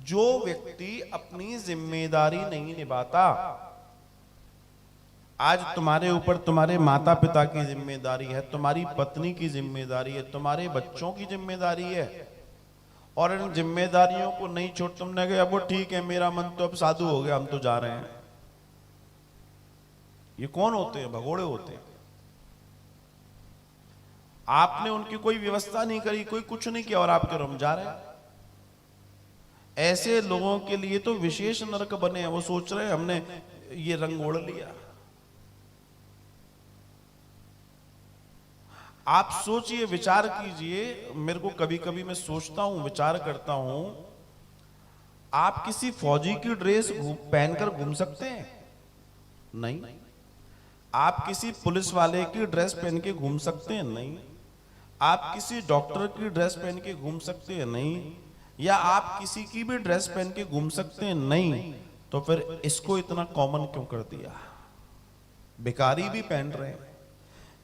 जो व्यक्ति अपनी जिम्मेदारी नहीं निभाता, आज तुम्हारे ऊपर तुम्हारे माता पिता की जिम्मेदारी है, तुम्हारी पत्नी की जिम्मेदारी है, तुम्हारे बच्चों की जिम्मेदारी है, और इन जिम्मेदारियों को नहीं छोड़ तुमने कहा वो ठीक है मेरा मन तो अब साधु हो गया हम तो जा रहे हैं। ये कौन होते हैं? भगोड़े होते हैं। आपने उनकी कोई व्यवस्था नहीं करी, कोई कुछ नहीं किया और आपके रम जा रहे हैं। ऐसे लोगों के लिए तो विशेष नरक बने हैं। वो सोच रहे हैं हमने ये रंग ओढ़ लिया। आप सोचिए, विचार कीजिए। मेरे को कभी कभी मैं सोचता हूं, विचार करता हूं, आप किसी फौजी की ड्रेस पहनकर घूम सकते हैं? नहीं। आप किसी पुलिस वाले की ड्रेस पहन के घूम सकते हैं? नहीं। आप किसी डॉक्टर की ड्रेस पहन के घूम सकते हैं? नहीं। या आप किसी की भी ड्रेस पहन के घूम सकते हैं? नहीं। तो फिर इसको इतना कॉमन क्यों कर दिया? भिखारी भी पहन रहे हैं।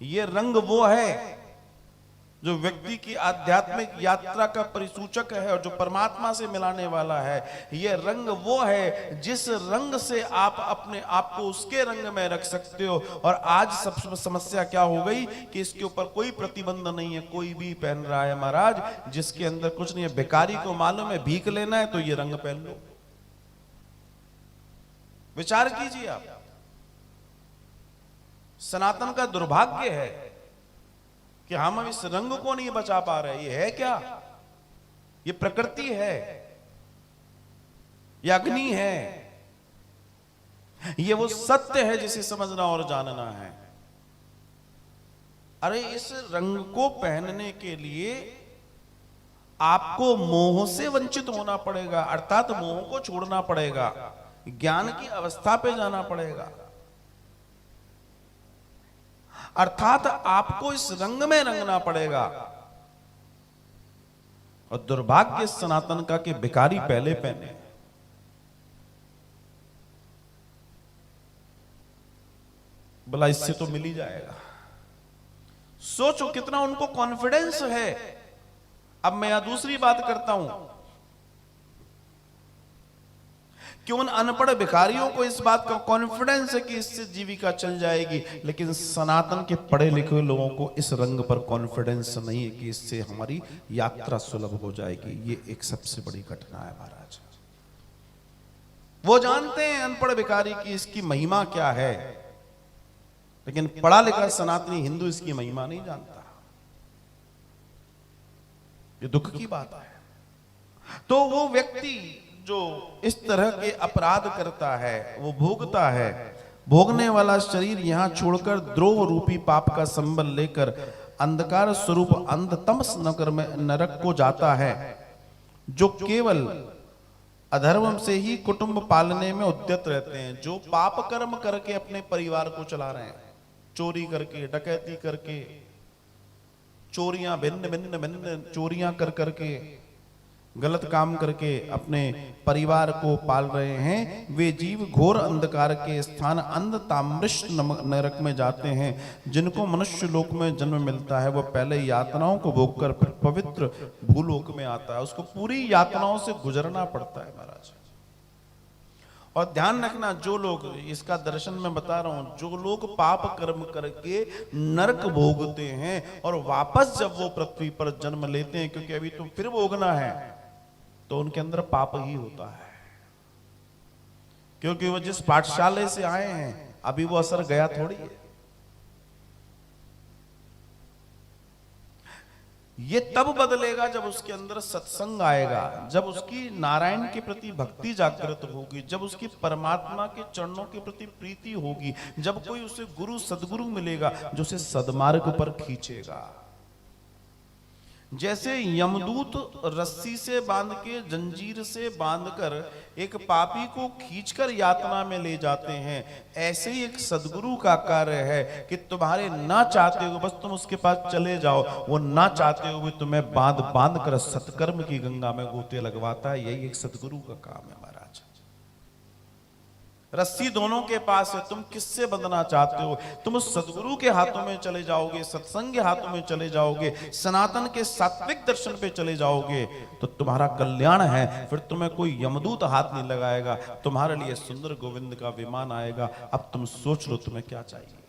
ये रंग वो है जो व्यक्ति की आध्यात्मिक यात्रा का परिसूचक है और जो परमात्मा से मिलाने वाला है। ये रंग वो है जिस रंग से आप अपने आप को उसके रंग में रख सकते हो। और आज सब समस्या क्या हो गई कि इसके ऊपर कोई प्रतिबंध नहीं है, कोई भी पहन रहा है महाराज, जिसके अंदर कुछ नहीं है। भिखारी को मालूम है भीख लेना है तो ये रंग पहन लो। विचार कीजिए आप। सनातन का दुर्भाग्य है कि हम इस रंग को नहीं बचा पा रहे। ये है क्या? ये प्रकृति है, ये अग्नि है, ये वो सत्य है जिसे समझना और जानना है। अरे इस रंग को पहनने के लिए आपको मोह से वंचित होना पड़ेगा, अर्थात मोह को छोड़ना पड़ेगा, ज्ञान की अवस्था पे जाना पड़ेगा, अर्थात आपको इस रंग में रंगना पड़ेगा। और दुर्भाग्य सनातन का कि भिखारी पहले पहने। बोला इससे तो मिल ही जाएगा। सोचो कितना उनको कॉन्फिडेंस है। अब मैं यहां दूसरी बात करता हूं कि उन अनपढ़ भिखारियों को इस बात का कॉन्फिडेंस है कि इससे जीविका चल जाएगी, लेकिन सनातन के पढ़े लिखे लोगों को इस रंग पर कॉन्फिडेंस नहीं है कि इससे हमारी यात्रा सुलभ हो जाएगी। ये एक सबसे बड़ी घटना है महाराज। वो जानते हैं अनपढ़ भिखारी की इसकी महिमा क्या है, लेकिन पढ़ा लिखा सनातनी हिंदू इसकी महिमा नहीं जानता। ये दुख की बात है। तो वो व्यक्ति जो इस तरह के अपराध करता है, वो भोगता है। भोगने वाला शरीर यहां छोड़कर द्रोह रूपी पाप का संबल लेकर अंधकार स्वरूप अंधतमस नगर में नरक को जाता है, जो केवल अधर्म से ही कुटुंब पालने में उद्यत रहते हैं, जो पाप कर्म करके अपने परिवार को चला रहे हैं, चोरी करके, डकैती करके, चोरियां भिन्न भिन्न भिन्न चोरियां कर करके, गलत काम करके अपने परिवार को पाल रहे हैं। वे जीव घोर अंधकार के स्थान अंध ताम्रिष्ट नरक में जाते हैं। जिनको मनुष्य लोक में जन्म मिलता है, वह पहले यातनाओं को भोगकर पवित्र भूलोक में आता है। उसको पूरी यातनाओं से गुजरना पड़ता है महाराज। और ध्यान रखना, जो लोग, इसका दर्शन मैं बता रहा हूं, जो लोग पाप कर्म करके नरक भोगते हैं और वापस जब वो पृथ्वी पर जन्म लेते हैं, क्योंकि अभी तो फिर भोगना है, तो उनके अंदर पाप ही होता है। क्योंकि वो जिस पाठशाले से आए हैं अभी वो असर गया थोड़ी है। ये तब बदलेगा जब उसके अंदर सत्संग आएगा, जब उसकी नारायण के प्रति भक्ति जागृत होगी, जब उसकी परमात्मा के चरणों के प्रति प्रीति होगी, जब कोई उसे गुरु सदगुरु मिलेगा जो उसे सदमार्ग पर खींचेगा। जैसे यमदूत रस्सी से बांध के, जंजीर से बांधकर एक पापी को खींचकर यातना में ले जाते हैं, ऐसे ही एक सदगुरु का कार्य है कि तुम्हारे ना चाहते हुए बस तुम उसके पास चले जाओ, वो ना चाहते हुए तुम्हें बांध बांध कर सत्कर्म की गंगा में गोते लगवाता है। यही एक सदगुरु का काम है महाराज। रस्सी दोनों के पास है, तुम किससे बंधना चाहते हो? तुम उस सदगुरु के हाथों में चले जाओगे, सत्संग के हाथों में चले जाओगे, सनातन के सात्विक दर्शन पे चले जाओगे तो तुम्हारा कल्याण है। फिर तुम्हें कोई यमदूत हाथ नहीं लगाएगा, तुम्हारे लिए सुंदर गोविंद का विमान आएगा। अब तुम सोच लो तुम्हें क्या चाहिए।